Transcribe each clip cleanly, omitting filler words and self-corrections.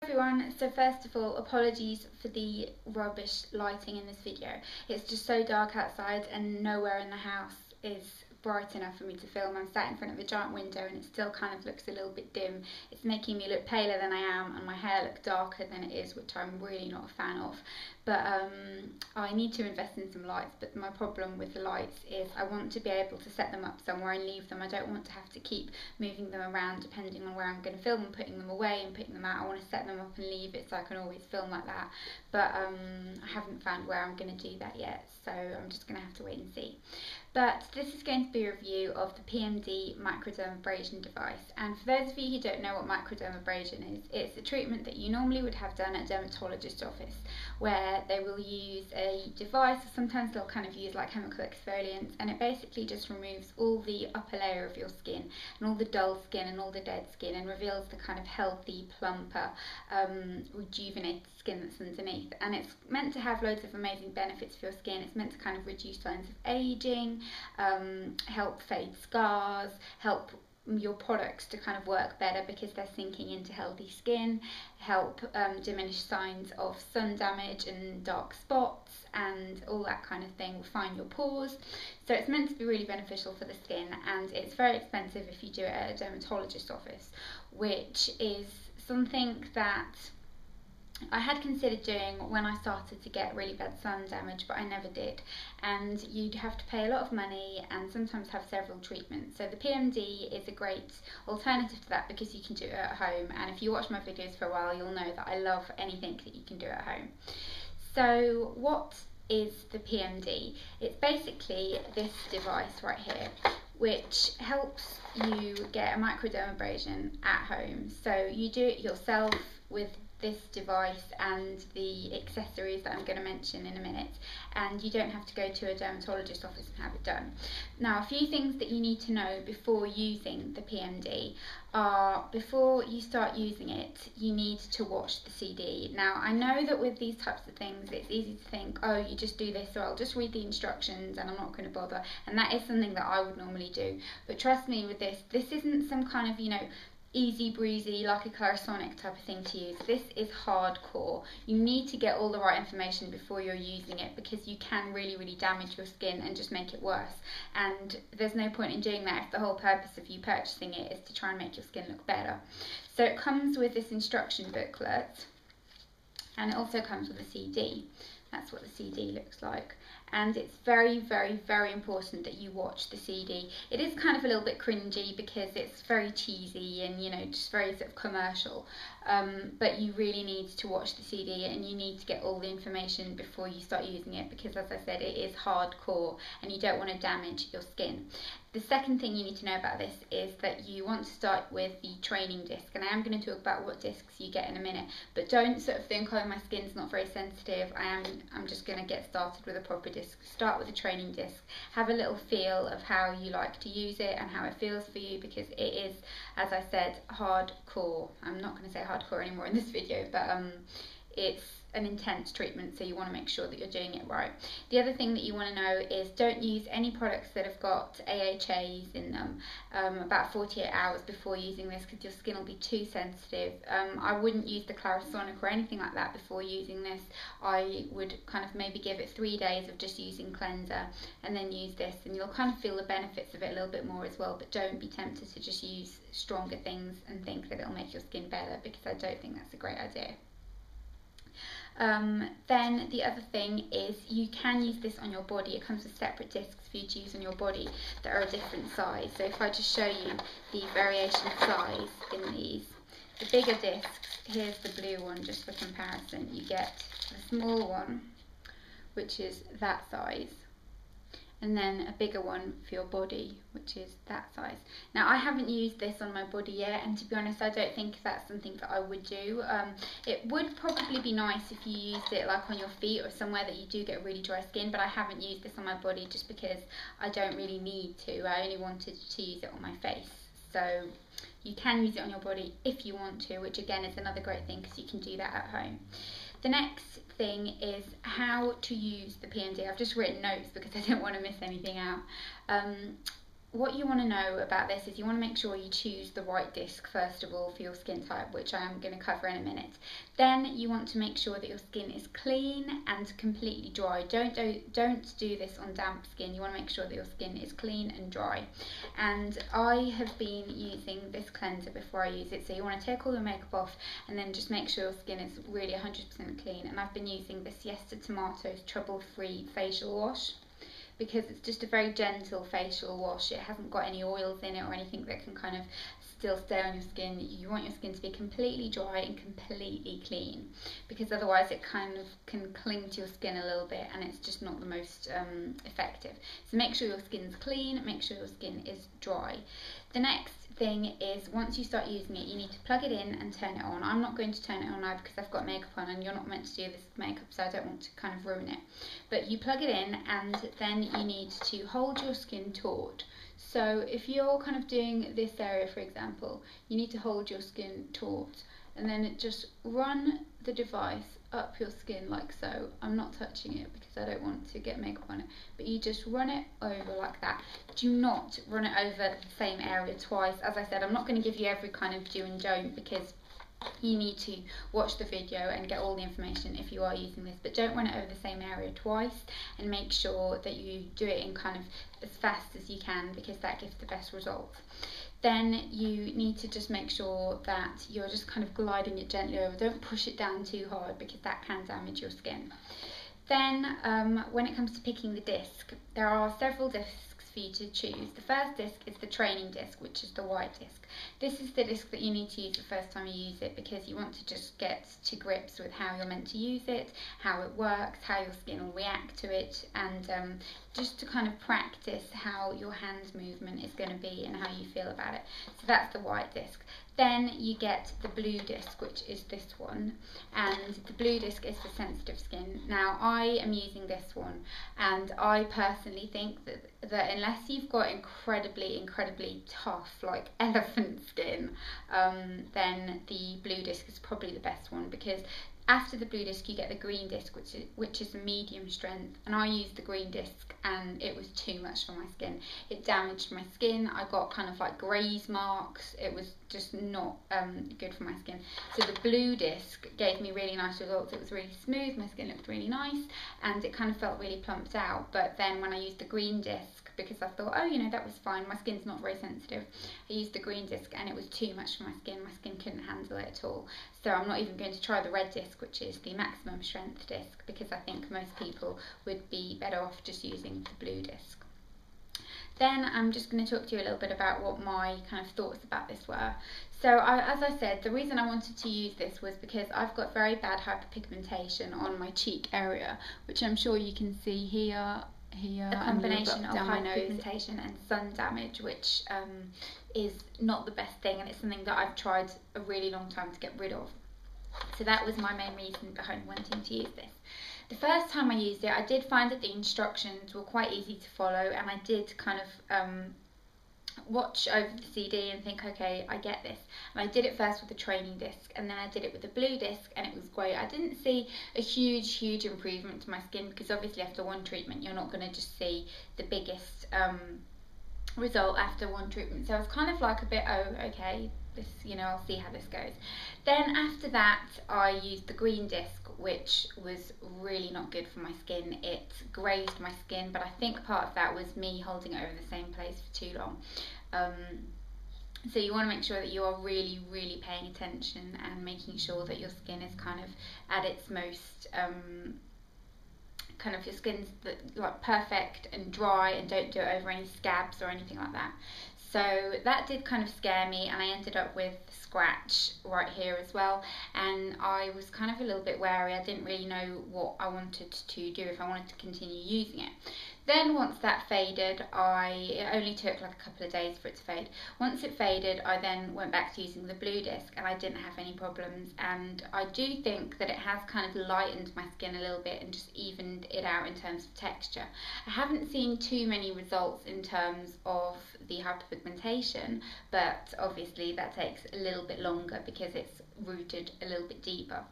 Everyone, so first of all, apologies for the rubbish lighting in this video. It's just so dark outside and nowhere in the house is bright enough for me to film. I'm sat in front of a giant window and it still kind of looks a little bit dim. It's making me look paler than I am and my hair look darker than it is, which I'm really not a fan of. But I need to invest in some lights, but my problem with the lights is I want to be able to set them up somewhere and leave them. I don't want to have to keep moving them around depending on where I'm going to film and putting them away and putting them out. I want to set them up and leave it so I can always film like that, but I haven't found where I'm going to do that yet, so I'm just going to have to wait and see. But this is going to be a review of the PMD Microdermabrasion device, and for those of you who don't know what microdermabrasion is, it's a treatment that you normally would have done at a dermatologist's office, where they will use a device, or sometimes they'll kind of use like chemical exfoliants, and it basically just removes all the upper layer of your skin and all the dull skin and all the dead skin and reveals the kind of healthy, plumper, rejuvenated skin that's underneath. And it's meant to have loads of amazing benefits for your skin. It's meant to kind of reduce signs of aging, help fade scars, help your products to kind of work better because they're sinking into healthy skin, help diminish signs of sun damage and dark spots and all that kind of thing, refine your pores. So it's meant to be really beneficial for the skin, and it's very expensive if you do it at a dermatologist's office, which is something that I had considered doing when I started to get really bad sun damage, but I never did. And you'd have to pay a lot of money and sometimes have several treatments. So the PMD is a great alternative to that because you can do it at home. And if you watch my videos for a while, you'll know that I love anything that you can do at home. So what is the PMD? It's basically this device right here, which helps you get a microdermabrasion at home. So you do it yourself with this device and the accessories that I'm going to mention in a minute, and you don't have to go to a dermatologist's office and have it done. Now, a few things that you need to know before using the PMD are, before you start using it, you need to watch the CD. Now, I know that with these types of things it's easy to think, oh, you just do this, or I'll just read the instructions and I'm not going to bother, and that is something that I would normally do. But trust me with this isn't some kind of, you know, easy breezy like a clarisonic type of thing to use. This is hardcore. You need to get all the right information before you're using it, because you can really damage your skin and just make it worse, and there's no point in doing that if the whole purpose of you purchasing it is to try and make your skin look better. So it comes with this instruction booklet, and it also comes with a CD. That's what the CD looks like. And it's very important that you watch the CD. It is kind of a little bit cringy because it's very cheesy and, you know, just very sort of commercial. But you really need to watch the CD and you need to get all the information before you start using it, because as I said, it is hardcore and you don't want to damage your skin. The second thing you need to know about this is that you want to start with the training disc, and I am going to talk about what discs you get in a minute, but don't sort of think, oh, my skin's not very sensitive, I'm just going to get started with a proper disc. Start with a training disc, have a little feel of how you like to use it and how it feels for you, because it is, as I said, hardcore. I'm not going to say hardcore anymore in this video, but it's an intense treatment, so you want to make sure that you're doing it right. The other thing that you want to know is don't use any products that have got AHAs in them about 48 hours before using this, because your skin will be too sensitive. I wouldn't use the Clarisonic or anything like that before using this. I would kind of maybe give it 3 days of just using cleanser and then use this, and you'll kind of feel the benefits of it a little bit more as well. But don't be tempted to just use stronger things and think that it'll make your skin better, because I don't think that's a great idea. Then the other thing is you can use this on your body. It comes with separate discs for you to use on your body that are a different size. So if I just show you the variation of size in these, the bigger discs, here's the blue one just for comparison. You get the small one, which is that size, and then a bigger one for your body, which is that size. Now, I haven't used this on my body yet, and to be honest, I don't think that's something that I would do. It would probably be nice if you used it like on your feet or somewhere that you do get really dry skin, but I haven't used this on my body just because I don't really need to. I only wanted to use it on my face. So you can use it on your body if you want to, which again is another great thing because you can do that at home. The next thing is how to use the PMD. I've just written notes because I don't want to miss anything out. what you want to know about this is you want to make sure you choose the right disc first of all for your skin type, which I am going to cover in a minute. Then you want to make sure that your skin is clean and completely dry. Don't do this on damp skin. You want to make sure that your skin is clean and dry. And I have been using this cleanser before I use it, so you want to take all your makeup off and then just make sure your skin is really 100% clean. And I've been using this Yes to Tomatoes trouble-free facial wash, because it's just a very gentle facial wash. It hasn't got any oils in it or anything that can kind of still stay on your skin. You want your skin to be completely dry and completely clean, because otherwise it kind of can cling to your skin a little bit and it's just not the most effective. So make sure your skin's clean, make sure your skin is dry. The next thing is, once you start using it, you need to plug it in and turn it on. I'm not going to turn it on now because I've got makeup on, and you're not meant to do this with makeup, so I don't want to kind of ruin it. But you plug it in and then you need to hold your skin taut. So if you're kind of doing this area, for example, you need to hold your skin taut and then just run the device up your skin like so. I'm not touching it because I don't want to get makeup on it, but you just run it over like that. Do not run it over the same area twice. As I said, I'm not going to give you every kind of do and don't, because you need to watch the video and get all the information if you are using this, but don't run it over the same area twice, and make sure that you do it in kind of as fast as you can, because that gives the best results. Then you need to just make sure that you're just kind of gliding it gently over. Don't push it down too hard because that can damage your skin. Then when it comes to picking the disc, there are several discs for you to choose. The first disc is the training disc, which is the white disc. This is the disc that you need to use the first time you use it, because you want to just get to grips with how you're meant to use it, how it works, how your skin will react to it, and just to kind of practice how your hand movement is going to be and how you feel about it. So that's the white disc. Then you get the blue disc, which is this one, and the blue disc is for sensitive skin. Now I am using this one, and I personally think that unless you've got incredibly tough, like elephant skin, then the blue disc is probably the best one, because after the blue disc you get the green disc, which is a medium strength, and I used the green disc and it was too much for my skin. It damaged my skin. I got kind of like graze marks. It was just not good for my skin. So the blue disc gave me really nice results. It was really smooth, my skin looked really nice, and it kind of felt really plumped out. But then when I used the green disc, because I thought, oh, you know, that was fine, my skin's not very sensitive, I used the green disc and it was too much for my skin. My skin couldn't handle it at all. So I'm not even going to try the red disc, which is the maximum strength disc, because I think most people would be better off just using the blue disc. Then I'm just going to talk to you a little bit about what my kind of thoughts about this were. So as I said, the reason I wanted to use this was because I've got very bad hyperpigmentation on my cheek area, which I'm sure you can see here, a combination of hyperpigmentation and sun damage, which is not the best thing, and it's something that I've tried a really long time to get rid of. So that was my main reason behind wanting to use this. The first time I used it, I did find that the instructions were quite easy to follow, and I did kind of watch over the CD and think, okay, I get this. And I did it first with the training disc, and then I did it with the blue disc, and it was great. I didn't see a huge improvement to my skin, because obviously after one treatment you're not going to just see the biggest result after one treatment. So I was kind of like a bit, oh, okay, this, you know, I'll see how this goes. Then after that I used the green disc, which was really not good for my skin. It grazed my skin, but I think part of that was me holding it over the same place for too long. So you want to make sure that you are really paying attention and making sure that your skin is kind of at its most kind of, your skin's like perfect and dry, and don't do it over any scabs or anything like that. So that did kind of scare me, and I ended up with scratch right here as well, and I was kind of a little bit wary. I didn't really know what I wanted to do, if I wanted to continue using it. Then once that faded, it only took like a couple of days for it to fade. Once it faded, I then went back to using the blue disc, and I didn't have any problems. And I do think that it has kind of lightened my skin a little bit and just evened it out in terms of texture. I haven't seen too many results in terms of the hyperpigmentation, but obviously that takes a little bit longer because it's rooted a little bit deeper.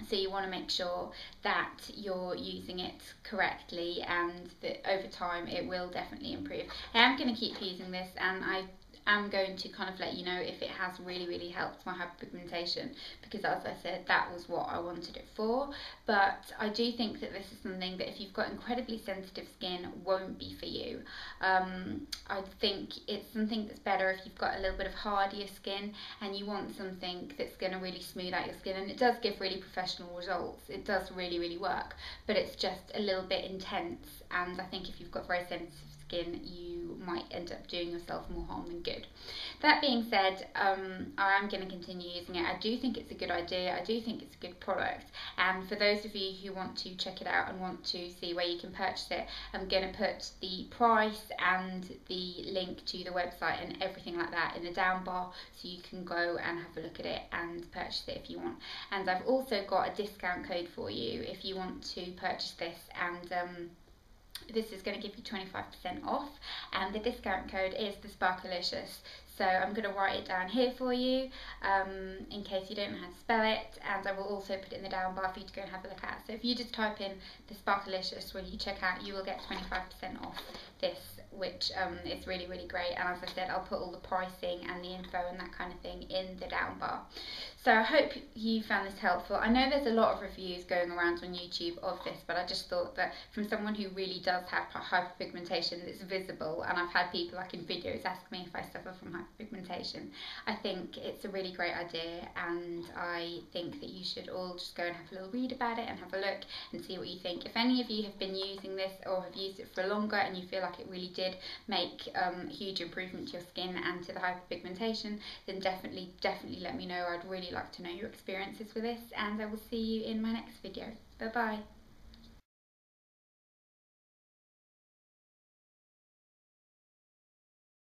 So you want to make sure that you're using it correctly, and that over time it will definitely improve. I am going to keep using this, and I'm going to kind of let you know if it has really helped my hyperpigmentation, because as I said, that was what I wanted it for. But I do think that this is something that if you've got incredibly sensitive skin, won't be for you. I think it's something that's better if you've got a little bit of hardier skin and you want something that's going to really smooth out your skin, and it does give really professional results. It does really work, but it's just a little bit intense, and I think if you've got very sensitive skin, you might end up doing yourself more harm than good. That being said, I am going to continue using it. I do think it's a good idea. I do think it's a good product, and for those of you who want to check it out and want to see where you can purchase it, I'm going to put the price and the link to the website and everything like that in the down bar, so you can go and have a look at it and purchase it if you want. And I've also got a discount code for you if you want to purchase this, and this is going to give you 25% off, and the discount code is Thesparkleicious. So I'm going to write it down here for you in case you don't know how to spell it, and I will also put it in the down bar for you to go and have a look at. So if you just type in Thesparkleicious when you check out, you will get 25% off this, which is really great. And as I said, I'll put all the pricing and the info and that kind of thing in the down bar. So I hope you found this helpful. I know there's a lot of reviews going around on YouTube of this, but I just thought that from someone who really does have hyperpigmentation that's visible, and I've had people like in videos ask me if I suffer from hyperpigmentation, I think it's a really great idea, and I think that you should all just go and have a little read about it and have a look and see what you think. If any of you have been using this or have used it for longer and you feel like it really did make a huge improvement to your skin and to the hyperpigmentation, then definitely let me know. I'd really like to know your experiences with this, and I will see you in my next video. Bye bye.